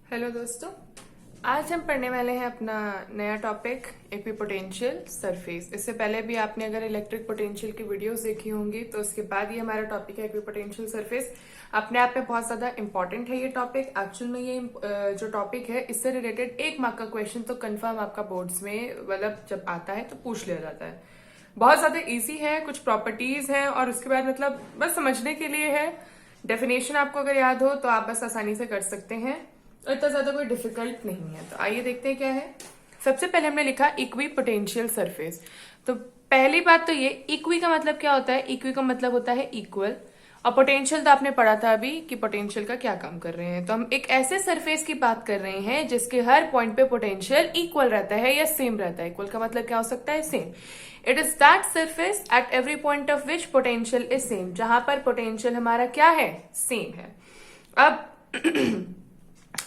Hello दोस्तों, आज हम पढ़ने वाले हैं अपना नया टॉपिक इक्विपोटेंशियल सरफेस। इससे पहले भी आपने अगर इलेक्ट्रिक पोटेंशियल की वीडियोस देखी होंगी तो उसके बाद ये हमारा टॉपिक है इक्विपोटेंशियल सरफेस। अपने आप में बहुत ज्यादा इंपॉर्टेंट है ये टॉपिक। एक्चुअल में ये जो टॉपिक है इससे रिलेटेड 1 मार्क का क्वेश्चन तो कंफर्म आपका बोर्ड्स में मतलब जब आता है तो पूछ लिया जाता है। बहुत ज्यादा इजी है, कुछ प्रॉपर्टीज है और उसके बाद मतलब बस समझने के लिए है। डेफिनेशन आपको अगर याद हो तो आप बस आसानी से कर सकते हैं, इतना ज्यादा कोई डिफिकल्ट नहीं है। तो आइए देखते हैं क्या है। सबसे पहले हमने लिखा इक्वी पोटेंशियल सरफेस। तो पहली बात तो ये इक्वी का मतलब क्या होता है। इक्वी का मतलब होता है इक्वल, और पोटेंशियल तो आपने पढ़ा था अभी कि पोटेंशियल का क्या काम कर रहे हैं। तो हम एक ऐसे सरफेस की बात कर रहे हैं जिसके हर पॉइंट पे पोटेंशियल इक्वल रहता है या सेम रहता है। इक्वल का मतलब क्या हो सकता है, same. It is that surface at every point of which potential is same, जहां पर पोटेंशियल हमारा क्या है, सेम है। अब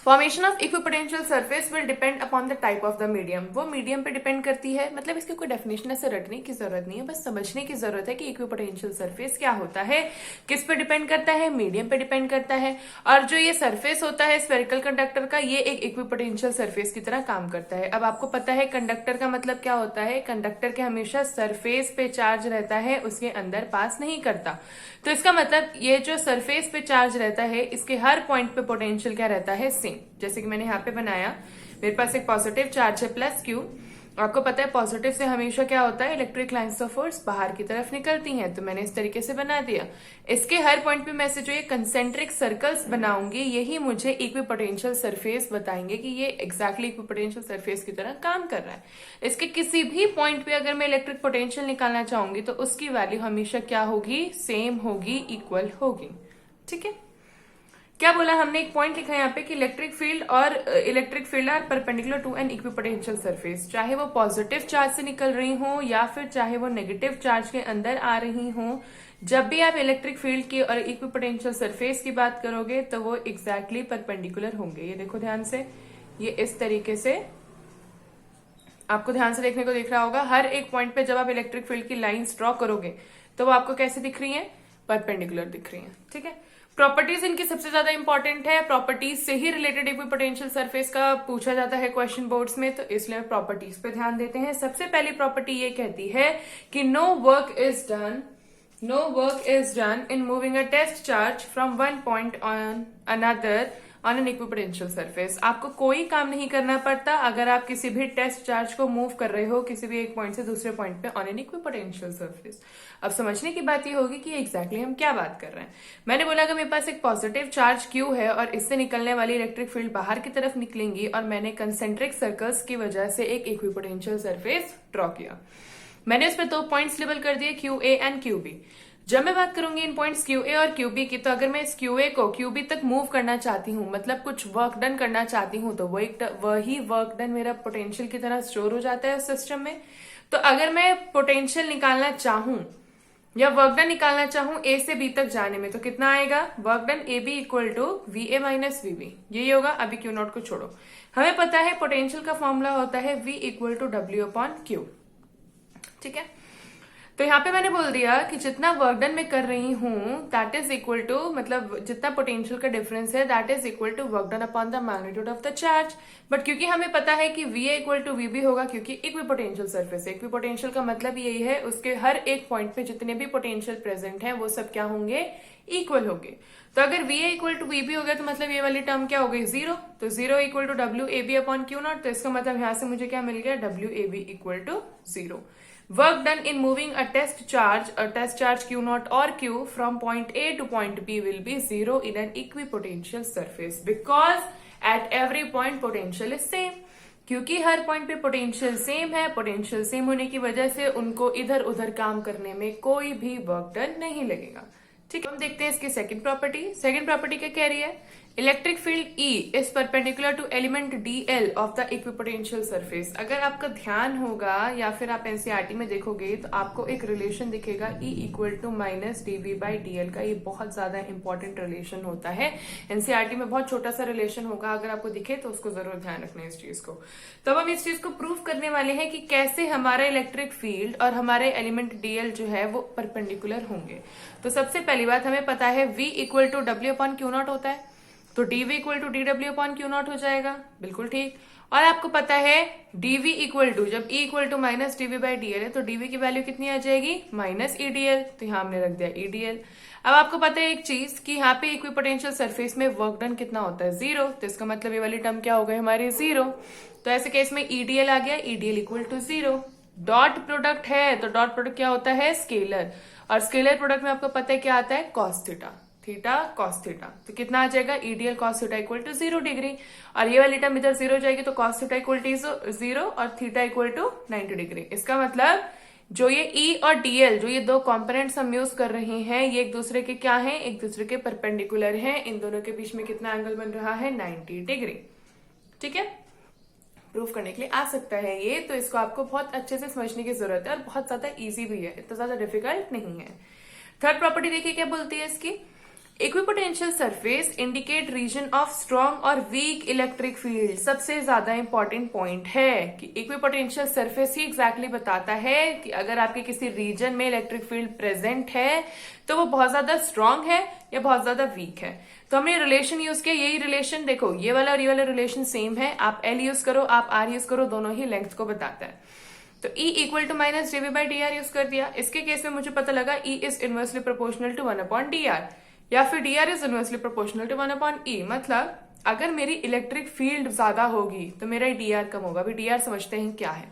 formation of equipotential surface will depend upon the type of the medium. वो मीडियम पे डिपेंड करती है, मतलब इसकी कोई डेफिनेशन ऐसे रटने की जरूरत नहीं है, बस समझने की जरूरत है कि इक्विपोटेंशियल सरफेस क्या होता है, किस पे डिपेंड करता है, मीडियम पे डिपेंड करता है। और जो ये सरफेस होता है स्फेरिकल कंडक्टर का, ये एक इक्विपोटेंशियल सरफेस की तरह काम करता है। अब आपको पता है कंडक्टर का मतलब क्या होता है। कंडक्टर के हमेशा सरफेस पे चार्ज रहता है, उसके अंदर पास नहीं करता। तो इसका मतलब ये जो सरफेस पे चार्ज रहता है इसके हर पॉइंट पे पोटेंशियल क्या रहता है, सेम। जैसे कि मैंने यहाँ पे बनाया, मेरे पास एक पॉजिटिव चार्ज है प्लस क्यू। आपको पता है पॉजिटिव से हमेशा क्या होता है, इलेक्ट्रिक लाइंस ऑफ फोर्स बाहर की तरफ निकलती हैं। तो मैंने इस तरीके से बना दिया। इसके हर पॉइंट पे मैं से जो ये कंसेंट्रिक सर्कल्स बनाऊंगी यही मुझे इक्विपोटेंशियल सरफेस बताएंगे कि ये एग्जैक्टली इक्विपोटेंशियल सरफेस की तरह काम कर रहा है। इसके किसी भी पॉइंट पे अगर मैं इलेक्ट्रिक पोटेंशियल निकालना चाहूंगी तो उसकी वैल्यू हमेशा क्या होगी, सेम होगी, इक्वल होगी। ठीक है। क्या बोला हमने, एक पॉइंट लिखा है यहाँ पे कि electric field are perpendicular to an equipotential surface. चाहे वो पॉजिटिव चार्ज से निकल रही हो या फिर चाहे वो नेगेटिव चार्ज के अंदर आ रही हो, जब भी आप इलेक्ट्रिक फील्ड की और इक्विपोटेंशियल सरफेस की बात करोगे तो वो एग्जैक्टली परपेंडिकुलर होंगे। ये देखो ध्यान से, ये इस तरीके से आपको ध्यान से देखने को दिख रहा होगा। हर एक पॉइंट पे जब आप इलेक्ट्रिक फील्ड की लाइंस ड्रॉ करोगे तो वो आपको कैसे दिख रही है, परपेंडिकुलर दिख रही है। ठीक है। प्रॉपर्टीज इनकी सबसे ज्यादा इंपॉर्टेंट है, प्रॉपर्टीज से ही रिलेटेड इक्विपोटेंशियल सरफेस का पूछा जाता है क्वेश्चन बोर्ड्स में, तो इसलिए प्रॉपर्टीज पे ध्यान देते हैं। सबसे पहली प्रॉपर्टी ये कहती है कि no work is done in moving a test charge from one point on another on an equipotential surface. आपको कोई काम नहीं करना पड़ता अगर आप किसी भी टेस्ट चार्ज को मूव कर रहे हो किसी भी एक पॉइंट से दूसरे पॉइंट पे ऑन एन इक्विपोटेंशियल सरफेस। अब समझने की बात ये होगी कि एग्जैक्टली हम क्या बात कर रहे हैं। मैंने बोला कि मेरे पास एक पॉजिटिव चार्ज क्यू है और इससे निकलने वाली इलेक्ट्रिक फील्ड बाहर की तरफ निकलेंगी, और मैंने कंसेंट्रिक सर्कल्स की वजह से एक इक्विपोटेंशियल सरफेस ड्रॉ किया। मैंने इस पे 2 पॉइंट्स लेबल कर दिए, Q A and Q B. जब मैं बात करूंगी इन पॉइंट्स क्यू ए और क्यू बी की, तो अगर मैं इस क्यू ए को क्यू बी तक मूव करना चाहती हूँ, मतलब कुछ वर्क डन करना चाहती हूँ, तो वही वर्क डन मेरा पोटेंशियल की तरह स्टोर हो जाता है सिस्टम में। तो अगर मैं पोटेंशियल निकालना चाहूं या वर्क डन निकालना चाहूं ए से बी तक जाने में, तो कितना आएगा, work done A B equal to V A minus V B, यही होगा। अभी क्यू नॉट को छोड़ो, हमें पता है पोटेंशियल का फॉर्मूला होता है V equal to W upon Q. ठीक है। तो यहाँ पे मैंने बोल दिया कि जितना वर्क डन मैं कर रही हूं दैट इज इक्वल टू, मतलब जितना पोटेंशियल का डिफरेंस है that is equal to work done upon the magnitude of the charge. But क्योंकि हमें पता है कि V A equal to V B होगा, क्योंकि इक्विपोटेंशियल सरफेस है। इक्विपोटेंशियल का मतलब यही है उसके हर एक पॉइंट पे जितने भी पोटेंशियल प्रेजेंट है वो सब क्या होंगे, इक्वल होंगे। तो अगर V A equal to V B हो गया तो मतलब ये वाली टर्म क्या हो गई, जीरो। तो zero equal to W A B upon Q naught, तो इसका मतलब यहां से मुझे क्या मिल गया, W A B equal to zero. Work done in moving a test charge Q naught or Q from point A to point B will be zero in an equipotential surface because at every point potential is same। क्योंकि हर point पे potential same है, potential same होने की वजह से उनको इधर उधर काम करने में कोई भी वर्क डन नहीं लगेगा। ठीक है। हम देखते हैं इसकी सेकंड प्रॉपर्टी। सेकंड प्रॉपर्टी क्या कह रही है, electric field E is perpendicular to element DL of the equipotential surface. अगर आपका ध्यान होगा या फिर आप एनसीईआरटी में देखोगे तो आपको एक रिलेशन दिखेगा E equal to minus DV by DL का। ये बहुत ज्यादा इंपॉर्टेंट रिलेशन होता है। एनसीईआरटी में बहुत छोटा सा रिलेशन होगा, अगर आपको दिखे तो उसको जरूर ध्यान रखना है इस चीज को। तब हम इस चीज को प्रूव करने वाले हैं कि कैसे हमारा इलेक्ट्रिक फील्ड और हमारे एलिमेंट DL जो है वो परपेंडिकुलर होंगे। तो सबसे पहली बात हमें पता है V equal to W upon Q naught होता है। तो dv equal to dw upon Q naught हो जाएगा, बिल्कुल ठीक। और आपको पता है dv इक्वल टू, जब e equal to minus dv by dl है तो dv की वैल्यू कितनी आ जाएगी, माइनस edl, तो यहाँ हमने रख दिया edl। अब आपको पता है एक चीज कि यहाँ पे इक्विपोटेंशियल सरफेस में वर्क डन कितना होता है, 0, तो इसका मतलब ये वाली टर्म क्या हो गई हमारी 0। तो ऐसे केस में edl आ गया, edl equal to 0। Dot product है तो डॉट प्रोडक्ट क्या होता है, स्केलर, और स्केलर प्रोडक्ट में आपको पता है क्या आता है, cos theta, theta cos theta, तो कितना आ जाएगा, EDL cos theta equal to 0 degree, और ये वाली टर्म इधर 0 हो जाएगी तो कॉस थीटा इक्वल टू 0 और थीटा इक्वल टू 90 डिग्री। इसका मतलब जो ये ई और डीएल, जो ये दो कंपोनेंट्स हम यूज कर रहे हैं, ये एक दूसरे के क्या हैं, एक दूसरे के परपेंडिकुलर हैं। इन दोनों के बीच में कितना एंगल बन रहा है, 90 डिग्री। ठीक है, प्रूफ करने के लिए आ सकता है ये, तो इसको आपको बहुत अच्छे से समझने की जरूरत है और बहुत ज्यादा इजी भी है, इतना ज्यादा डिफिकल्ट नहीं है। थर्ड प्रॉपर्टी देखिए क्या बोलती है इसकी, equipotential surface indicate region of strong और वीक इलेक्ट्रिक फील्ड। सबसे ज्यादा इंपॉर्टेंट पॉइंट है कि इक्विपोटेंशियल सरफेस ही एग्जैक्टली बताता है कि अगर आपके किसी रीजन में इलेक्ट्रिक फील्ड प्रेजेंट है तो वो बहुत ज्यादा स्ट्रांग है या बहुत ज्यादा वीक है। तो हमने रिलेशन यूज किया, यही रिलेशन देखो, ये वाला और ये वाला रिलेशन सेम है, आप एल यूज करो आप आर यूज करो, दोनों ही लेंथ को बताता है। तो E equal to minus DV by D R use कर दिया। इसके केस में मुझे पता लगा E is inversely proportional to 1 upon D R, या फिर D R is inversely proportional to 1 upon E. मतलब अगर मेरी इलेक्ट्रिक फील्ड ज्यादा होगी तो मेरा डी आर कम होगा। अभी डी आर समझते हैं क्या है।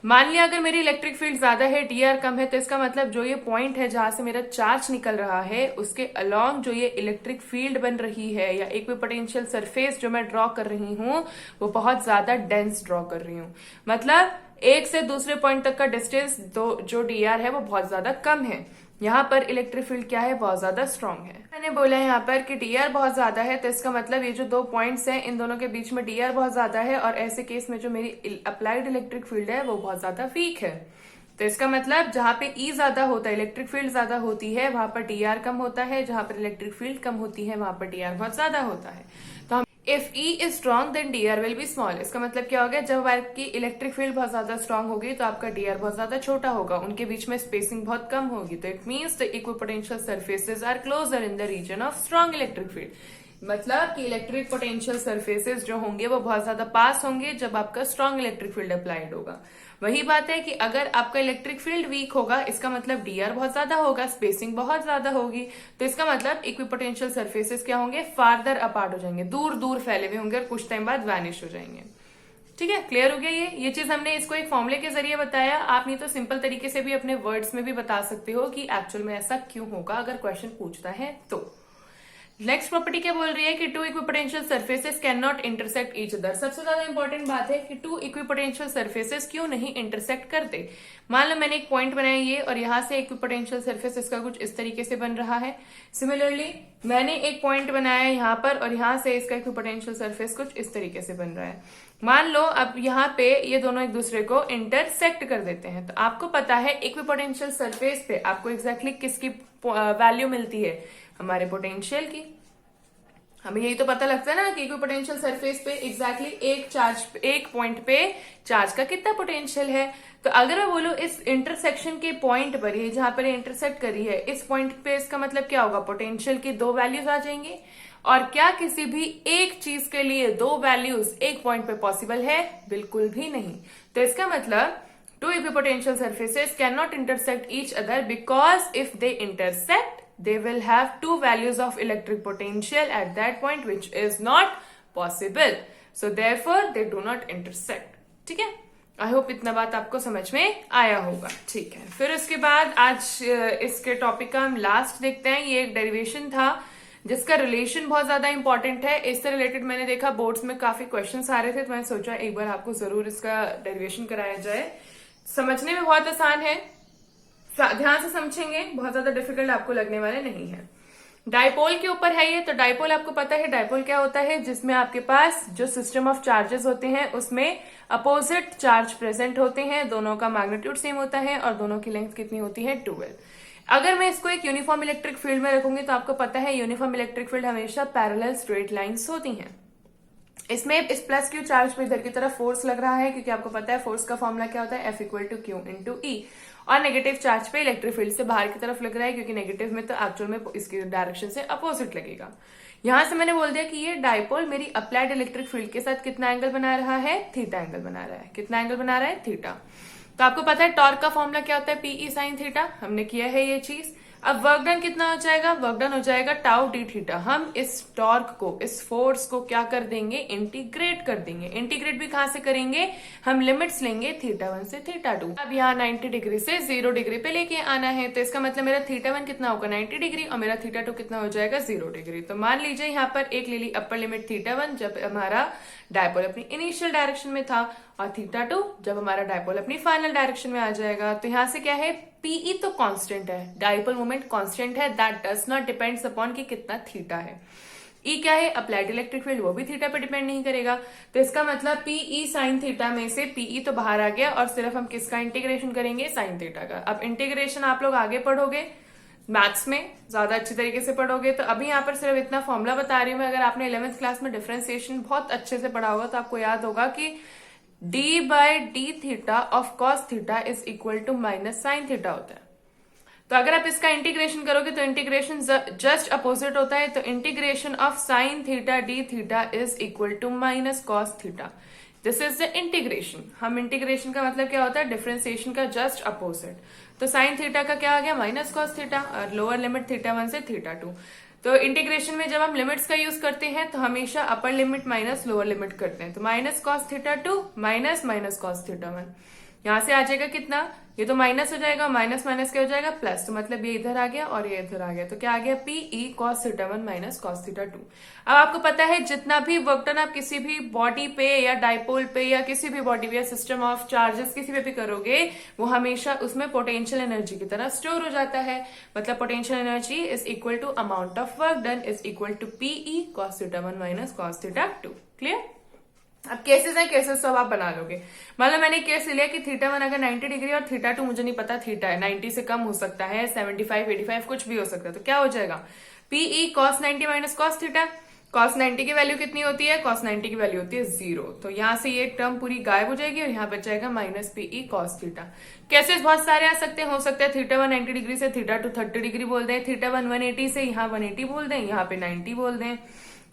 मान लिया अगर मेरी इलेक्ट्रिक फील्ड ज्यादा है, डी आर कम है, तो इसका मतलब जो ये पॉइंट है जहां से मेरा चार्ज निकल रहा है उसके अलोंग जो ये इलेक्ट्रिक फील्ड बन रही है या इक्विपोटेंशियल सरफेस जो मैं ड्रॉ कर रही हूं वो बहुत ज्यादा डेंस ड्रॉ कर रही हूं। मतलब एक से दूसरे पॉइंट तक का डिस्टेंस जो डी आर है वो बहुत ज्यादा कम है। यहाँ पर इलेक्ट्रिक फील्ड क्या है, बहुत ज्यादा स्ट्रांग है। मैंने बोला है यहाँ पर कि डी आर बहुत ज्यादा है, तो इसका मतलब ये जो दो पॉइंट्स हैं इन दोनों के बीच में डी आर बहुत ज्यादा है, और ऐसे केस में जो मेरी अप्लाइड इलेक्ट्रिक फील्ड है वो बहुत ज्यादा वीक है। तो इसका मतलब जहां पे ई ज्यादा होता है, इलेक्ट्रिक फील्ड ज्यादा होती है, वहां पर डी आर कम होता है, जहां पर इलेक्ट्रिक फील्ड कम होती है वहां पर डी आर बहुत ज्यादा होता है। तो हम if E is strong then D R will be small. इसका मतलब क्या हो गया, जब आपकी इलेक्ट्रिक फील्ड बहुत ज्यादा स्ट्रॉन्ग होगी तो आपका डी आर बहुत ज्यादा छोटा होगा, उनके बीच में स्पेसिंग बहुत कम होगी। तो it means the equipotential surfaces are closer in the region of strong electric field. मतलब कि इलेक्ट्रिक पोटेंशियल सरफेसेस जो होंगे वो बहुत ज्यादा पास होंगे जब आपका स्ट्रॉन्ग इलेक्ट्रिक फील्ड अप्लाइड होगा। वही बात है कि अगर आपका इलेक्ट्रिक फील्ड वीक होगा, इसका मतलब डी आर बहुत ज्यादा होगा, स्पेसिंग बहुत ज्यादा होगी, तो इसका मतलब इक्विपोटेंशियल सरफेसेस क्या होंगे, फार्दर अपार्ट हो जाएंगे, दूर दूर फैले हुए होंगे और कुछ टाइम बाद वैनिश हो जाएंगे। ठीक है, क्लियर हो गया ये चीज हमने इसको एक फॉर्मूले के जरिए बताया। आप नहीं तो सिंपल तरीके से भी अपने वर्ड्स में भी बता सकते हो कि एक्चुअल में ऐसा क्यों होगा अगर क्वेश्चन पूछता है तो। नेक्स्ट प्रॉपर्टी क्या बोल रही है कि two equipotential surfaces can not intersect each other. सबसे ज्यादा इंपॉर्टेंट बात है कि टू इक्विपोटेंशियल सरफेसेस क्यों नहीं इंटरसेक्ट करते। मान लो मैंने एक पॉइंट बनाया ये, और यहां से इक्विपोटेंशियल सरफेस इसका कुछ इस तरीके से बन रहा है। सिमिलरली मैंने एक पॉइंट बनाया यहाँ पर, और यहां से इसका इक्विपोटेंशियल सरफेस कुछ इस तरीके से बन रहा है। मान लो अब यहाँ पे ये दोनों एक दूसरे को इंटरसेक्ट कर देते हैं, तो आपको पता है इक्विपोटेंशियल सरफेस पे आपको एग्जैक्टली किसकी वैल्यू मिलती है, हमारे पोटेंशियल की। हमें यही तो पता लगता है ना कि इक्विपोटेंशियल सरफेस पे एग्जैक्टली एक पॉइंट पे चार्ज का कितना पोटेंशियल है। तो अगर मैं बोलूं इस इंटरसेक्शन के पॉइंट पर, ये जहां पर इंटरसेक्ट करी है इस पॉइंट पे, इसका मतलब क्या होगा, पोटेंशियल की दो वैल्यूज आ जाएंगी। और क्या किसी भी एक चीज के लिए दो वैल्यूज एक पॉइंट पे पॉसिबल है, बिल्कुल भी नहीं। तो इसका मतलब two equipotential surfaces can not intersect each other because if they intersect they will have two values of electric potential at that point which is not possible, so therefore they do not intersect। ठीक है, I hope इतना बात आपको समझ में आया होगा। ठीक है, फिर उसके बाद आज इसके टॉपिक का हम लास्ट देखते हैं। ये एक डेरिवेशन था जिसका रिलेशन बहुत ज्यादा इंपॉर्टेंट है। इससे रिलेटेड मैंने देखा बोर्ड्स में काफी क्वेश्चंस आ रहे थे, तो मैंने सोचा एक बार आपको जरूर इसका डेरिवेशन कराया जाए। समझने में बहुत आसान है, ध्यान से समझेंगे, बहुत ज्यादा डिफिकल्ट आपको लगने वाले नहीं है। डाइपोल के ऊपर है ये। तो डाइपोल आपको पता है डाइपोल क्या होता है, जिसमें आपके पास जो सिस्टम ऑफ चार्जेस होते हैं उसमें अपोजिट चार्ज प्रेजेंट होते हैं, दोनों का मैग्नीट्यूड सेम होता है और दोनों की लेंथ कितनी होती है, 12। अगर मैं इसको एक यूनिफॉर्म इलेक्ट्रिक फील्ड में रखूंगी तो आपको पता है यूनिफॉर्म इलेक्ट्रिक फील्ड हमेशा पैरेलल स्ट्रेट लाइंस होती हैं। इसमें इस प्लस क्यू चार्ज पे इधर की तरफ फोर्स लग रहा है, क्योंकि आपको पता है फोर्स का फॉर्मूला क्या होता है, F equal to Q into E. और नेगेटिव चार्ज पे इलेक्ट्रिक फील्ड से बाहर की तरफ लग रहा है, क्योंकि नेगेटिव में तो एक्चुअल में इसकी डायरेक्शन से अपोजिट लगेगा। यहां से मैंने बोल दिया कि ये डायपोल मेरी अप्लाइड इलेक्ट्रिक फील्ड के साथ कितना एंगल बना रहा है, थीटा एंगल बना रहा है। कितना एंगल बना रहा है, थीटा। तो आपको पता है टॉर्क का फॉर्मूला क्या होता है, पीई साइन थीटा, हमने किया है ये चीज। अब वर्क डन कितना हो जाएगा, वर्क डन हो जाएगा टाउ डी थीटा। हम इस टॉर्क को, इस फोर्स को क्या कर देंगे, इंटीग्रेट कर देंगे। इंटीग्रेट भी कहां से करेंगे, हम लिमिट्स लेंगे θ1 से θ2। अब यहाँ 90 डिग्री से 0 डिग्री पे लेके आना है, तो इसका मतलब मेरा θ1 कितना होगा 90 डिग्री और मेरा θ2 कितना हो जाएगा 0 डिग्री। तो मान लीजिए यहाँ पर एक ले ली अपर लिमिट θ1 जब हमारा डायपोल अपनी इनिशियल डायरेक्शन में था, और θ2 जब हमारा डायपोल अपनी फाइनल डायरेक्शन में आ जाएगा। तो यहाँ से क्या है, पीई तो कांस्टेंट है, डायपोल मोमेंट कांस्टेंट है, that does not depends upon कि कितना थीटा है। ई क्या है, अप्लाइड इलेक्ट्रिक फील्ड, वो भी थीटा पे डिपेंड नहीं करेगा। तो इसका मतलब पीई साइन थीटा में से पीई तो बाहर आ गया और सिर्फ हम किसका इंटीग्रेशन करेंगे, साइन थीटा का। अब इंटीग्रेशन आप लोग आगे पढ़ोगे मैथ्स में, ज्यादा अच्छी तरीके से पढ़ोगे। तो अभी यहाँ पर सिर्फ इतना फॉर्मूला बता रही हूँ मैं। अगर आपने 11th क्लास में डिफरेंशिएशन बहुत अच्छे से पढ़ा होगा तो आपको याद होगा कि d by D theta of cos theta is equal to minus sine theta होता है। तो अगर आप इसका इंटीग्रेशन करोगे तो इंटीग्रेशन जस्ट अपोजिट होता है। तो integration of sine theta D theta is equal to minus cos theta. This is the integration. हम इंटीग्रेशन का मतलब क्या होता है, डिफरेंशिएशन का जस्ट अपोजिट। तो साइन थीटा का क्या आ गया, माइनस कॉस थीटा, और लोअर लिमिट θ1 से θ2। तो इंटीग्रेशन में जब हम लिमिट्स का यूज करते हैं तो हमेशा upper limit minus lower limit करते हैं। तो minus cos θ2 minus minus cos θ1, यहां से आ जाएगा कितना, ये तो माइनस हो जाएगा, माइनस माइनस क्या हो जाएगा, प्लस। तो मतलब ये इधर आ गया और ये इधर आ गया। तो क्या आ गया, पीई कॉस θ1 माइनस कॉस θ2। अब आपको पता है जितना भी वर्क डन आप किसी भी बॉडी पे या डायपोल पे या किसी भी बॉडी पे या सिस्टम ऑफ चार्जेस किसी पे भी करोगे, वो हमेशा उसमें पोटेंशियल एनर्जी की तरह स्टोर हो जाता है। मतलब potential energy is equal to amount of work done is equal to P E cos θ1 minus cos θ2। Clear. अब केसेस है, केसेस तो आप बना लोगे। मतलब मैंने केस लिया कि θ1 अगर 90 डिग्री और θ2 मुझे नहीं पता थीटा है, 90 से कम हो सकता है, 75 85 कुछ भी हो सकता है। तो क्या हो जाएगा, PE cos 90 minus cos theta. Cos 90 की वैल्यू कितनी होती है, कॉस 90 की वैल्यू होती है 0। तो यहां से ये टर्म पूरी गायब हो जाएगी और यहाँ बच जाएगा minus PE cos theta. Cases बहुत सारे आ सकते हैं, हो सकता है θ1 90 डिग्री से θ2 30 डिग्री बोल दें, θ1 180 से यहाँ 180 बोल दें, यहाँ पे 90 बोल दें,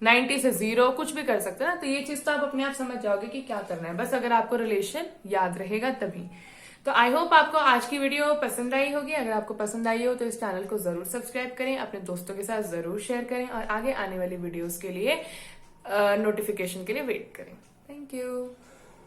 90 से 0 कुछ भी कर सकते हैं ना। तो ये चीज तो आप अपने आप समझ जाओगे कि क्या करना है, बस अगर आपको रिलेशन याद रहेगा तभी। तो आई होप आपको आज की वीडियो पसंद आई होगी। अगर आपको पसंद आई हो तो इस चैनल को जरूर सब्सक्राइब करें, अपने दोस्तों के साथ जरूर शेयर करें और आगे आने वाली वीडियोस के लिए नोटिफिकेशन के लिए वेट करें। Thank you.